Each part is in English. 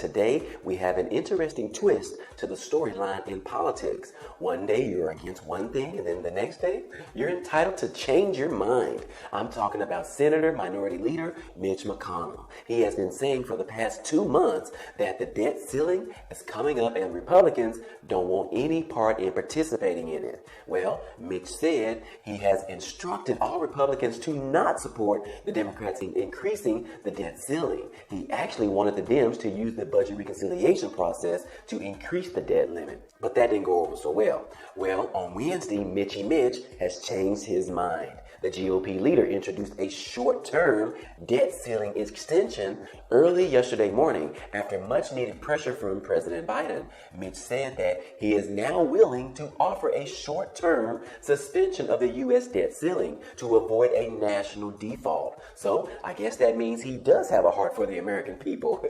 today we have an interesting twist to the storyline in politics. One day you're against one thing, and then the next day you're entitled to change your mind. I'm talking about Senator Minority Leader Mitch McConnell. He has been saying for the past 2 months that the debt ceiling is coming up and Republicans don't want any part in participating in it. Well, Mitch said he has instructed all Republicans to not support the Democrats in increasing the debt ceiling. He actually wanted the Dems to use the budget reconciliation process to increase the debt limit. But that didn't go over so well. Well, on Wednesday, Mitch has changed his mind. The GOP leader introduced a short-term debt ceiling extension early yesterday morning after much-needed pressure from President Biden. Mitch said that he is now willing to offer a short-term suspension of the U.S. debt ceiling to avoid a national default. So I guess that means he does have a heart for the American people.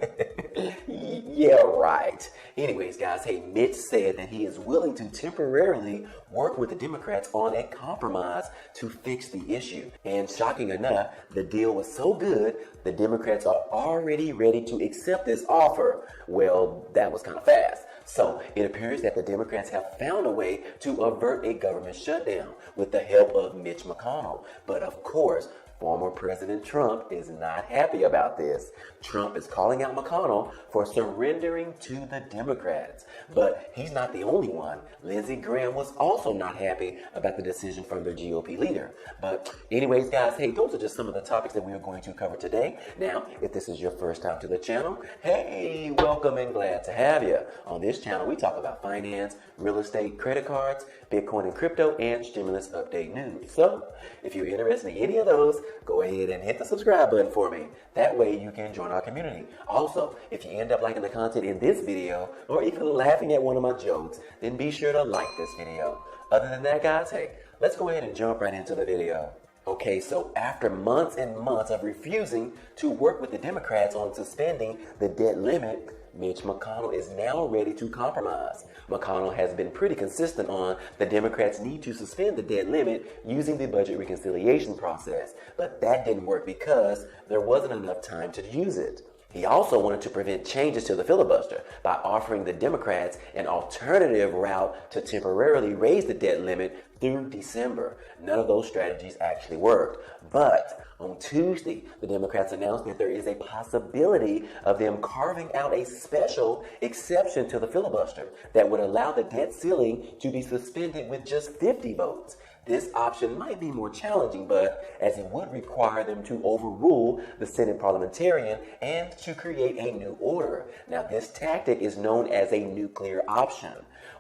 Yeah, right. Anyways, guys, hey, Mitch said that he is willing to temporarily work with the Democrats on a compromise to fix the issue. And shocking enough, the deal was so good, the Democrats are already ready to accept this offer. Well, that was kind of fast. So it appears that the Democrats have found a way to avert a government shutdown with the help of Mitch McConnell. But of course, former President Trump is not happy about this. Trump is calling out McConnell for surrendering to the Democrats. But he's not the only one. Lindsey Graham was also not happy about the decision from the GOP leader. But anyways, guys, hey, those are just some of the topics that we are going to cover today. Now, if this is your first time to the channel, hey, welcome and glad to have you. On this channel, we talk about finance, real estate, credit cards, Bitcoin and crypto, and stimulus update news. So if you're interested in any of those, go ahead and hit the subscribe button for me. That way you can join our community. Also, if you end up liking the content in this video or even laughing at one of my jokes, then be sure to like this video. Other than that, guys, hey, let's go ahead and jump right into the video. Okay, so after months and months of refusing to work with the Democrats on suspending the debt limit, Mitch McConnell is now ready to compromise. McConnell has been pretty consistent on the Democrats need to suspend the debt limit using the budget reconciliation process, but that didn't work because there wasn't enough time to use it. He also wanted to prevent changes to the filibuster by offering the Democrats an alternative route to temporarily raise the debt limit through December. None of those strategies actually worked. But on Tuesday, the Democrats announced that there is a possibility of them carving out a special exception to the filibuster that would allow the debt ceiling to be suspended with just 50 votes. This option might be more challenging, but as it would require them to overrule the Senate parliamentarian and to create a new order. Now, this tactic is known as a nuclear option.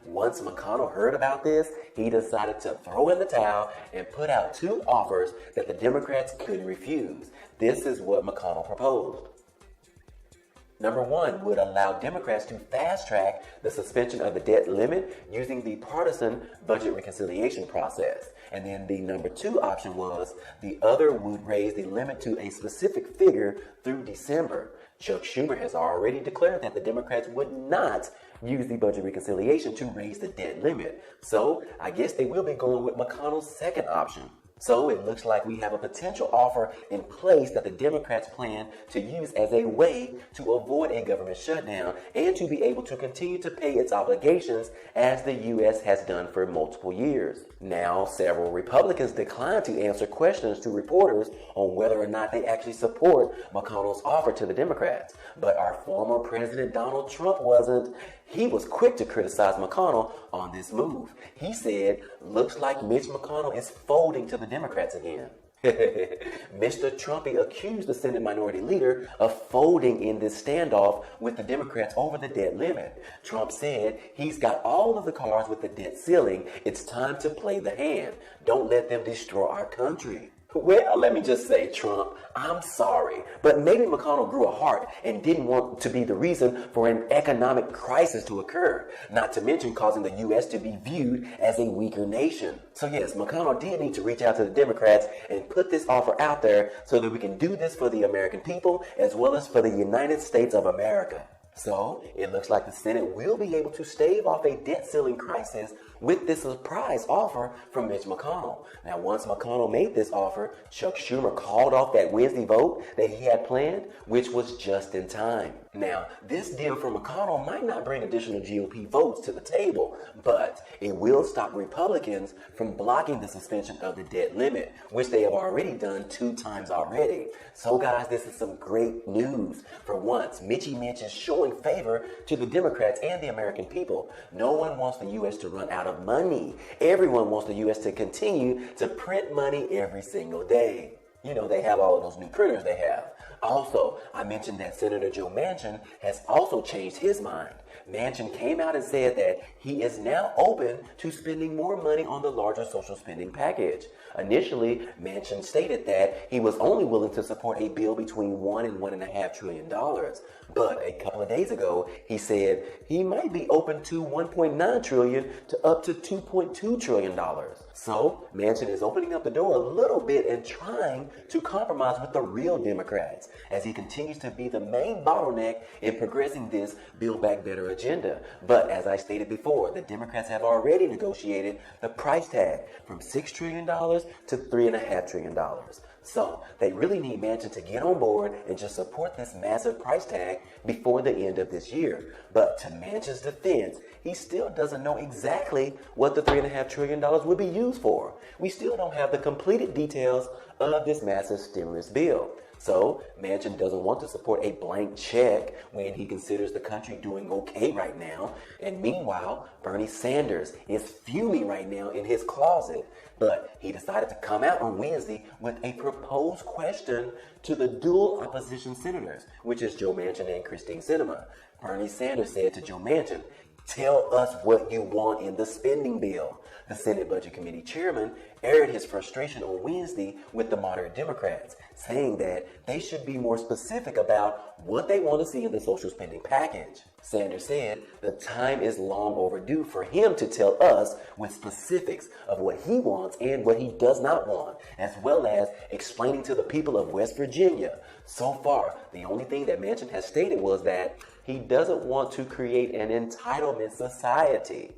Once McConnell heard about this, he decided to throw in the towel and put out 2 offers that the Democrats couldn't refuse. This is what McConnell proposed. Number 1 would allow Democrats to fast-track the suspension of the debt limit using the partisan budget reconciliation process. And then the number 2 option was the other would raise the limit to a specific figure through December. Chuck Schumer has already declared that the Democrats would not use the budget reconciliation to raise the debt limit. So I guess they will be going with McConnell's second option. So it looks like we have a potential offer in place that the Democrats plan to use as a way to avoid a government shutdown and to be able to continue to pay its obligations as the U.S. has done for multiple years. Now, several Republicans declined to answer questions to reporters on whether or not they actually support McConnell's offer to the Democrats. But our former President Donald Trump wasn't. He was quick to criticize McConnell on this move. He said, "Looks like Mitch McConnell is folding to the Democrats again." Mr. Trumpy accused the Senate Minority Leader of folding in this standoff with the Democrats over the debt limit. Trump said he's got all of the cards with the debt ceiling. It's time to play the hand. Don't let them destroy our country. Well, let me just say, Trump, I'm sorry, but maybe McConnell grew a heart and didn't want to be the reason for an economic crisis to occur, not to mention causing the U.S. to be viewed as a weaker nation. So yes, McConnell did need to reach out to the Democrats and put this offer out there so that we can do this for the American people as well as for the United States of America. So it looks like the Senate will be able to stave off a debt ceiling crisis with this surprise offer from Mitch McConnell. Now, once McConnell made this offer, Chuck Schumer called off that Wednesday vote that he had planned, which was just in time. Now, this deal from McConnell might not bring additional GOP votes to the table, but it will stop Republicans from blocking the suspension of the debt limit, which they have already done 2 times already. So guys, this is some great news. For once, Mitch is showing favor to the Democrats and the American people. No one wants the U.S. to run out of money. Everyone wants the U.S. to continue to print money every single day. You know, they have all of those new printers they have. Also, I mentioned that Senator Joe Manchin has also changed his mind. Manchin came out and said that he is now open to spending more money on the larger social spending package. Initially, Manchin stated that he was only willing to support a bill between $1 and $1.5 trillion. But a couple of days ago, he said he might be open to $1.9 trillion to up to $2.2 trillion. So, Manchin is opening up the door a little bit and trying to compromise with the real Democrats as he continues to be the main bottleneck in progressing this Build Back Better agenda. But as I stated before, the Democrats have already negotiated the price tag from $6 trillion to $3.5 trillion. So they really need Manchin to get on board and just support this massive price tag before the end of this year. But to Manchin's defense, he still doesn't know exactly what the $3.5 trillion will be used for. We still don't have the completed details of this massive stimulus bill. So Manchin doesn't want to support a blank check when he considers the country doing okay right now. And meanwhile, Bernie Sanders is fuming right now in his closet. But he decided to come out on Wednesday with a proposed question to the dual opposition senators, which is Joe Manchin and Christine Sinema. Bernie Sanders said to Joe Manchin, "Tell us what you want in the spending bill." The Senate Budget Committee chairman aired his frustration on Wednesday with the moderate Democrats, saying that they should be more specific about what they want to see in the social spending package. Sanders said the time is long overdue for him to tell us with specifics of what he wants and what he does not want, as well as explaining to the people of West Virginia. So far, the only thing that Manchin has stated was that he doesn't want to create an entitlement society.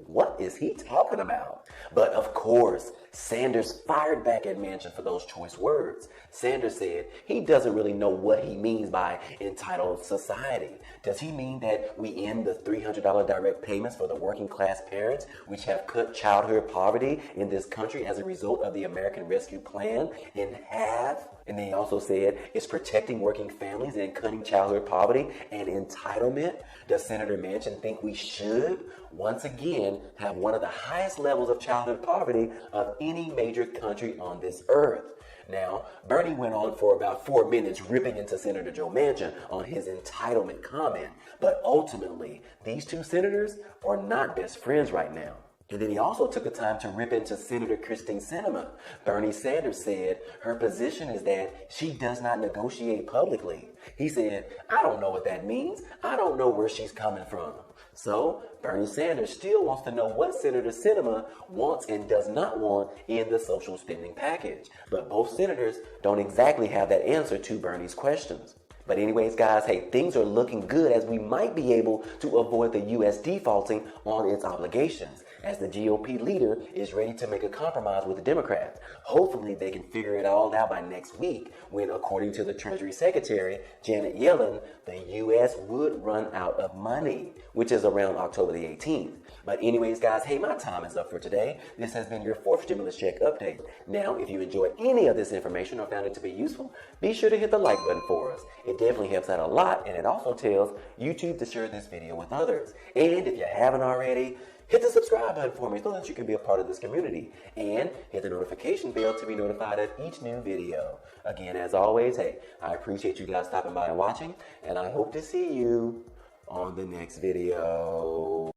What is he talking about? But of course, Sanders fired back at Manchin for those choice words. Sanders said he doesn't really know what he means by entitled society. Does he mean that we end the $300 direct payments for the working class parents, which have cut childhood poverty in this country as a result of the American Rescue Plan in half? And then he also said it's protecting working families and cutting childhood poverty and entitlement. Does Senator Manchin think we should, once again, have one of the highest levels of childhood poverty of any major country on this earth? Now, Bernie went on for about 4 minutes ripping into Senator Joe Manchin on his entitlement comment. But ultimately, these two senators are not best friends right now. And then he also took the time to rip into Senator Christine Sinema. Bernie Sanders said her position is that she does not negotiate publicly. He said, "I don't know what that means. I don't know where she's coming from." So Bernie Sanders still wants to know what Senator Sinema wants and does not want in the social spending package. But both senators don't exactly have that answer to Bernie's questions. But anyways, guys, hey, things are looking good as we might be able to avoid the U.S. defaulting on its obligations, as the GOP leader is ready to make a compromise with the Democrats. Hopefully they can figure it all out by next week when, according to the Treasury Secretary, Janet Yellen, the U.S. would run out of money, which is around October the 18th. But anyways, guys, hey, my time is up for today. This has been your 4th stimulus check update. Now, if you enjoyed any of this information or found it to be useful, be sure to hit the like button for us. It definitely helps out a lot, and it also tells YouTube to share this video with others. And if you haven't already, hit the subscribe button for me so that you can be a part of this community. And hit the notification bell to be notified of each new video. Again, as always, hey, I appreciate you guys stopping by and watching, and I hope to see you on the next video.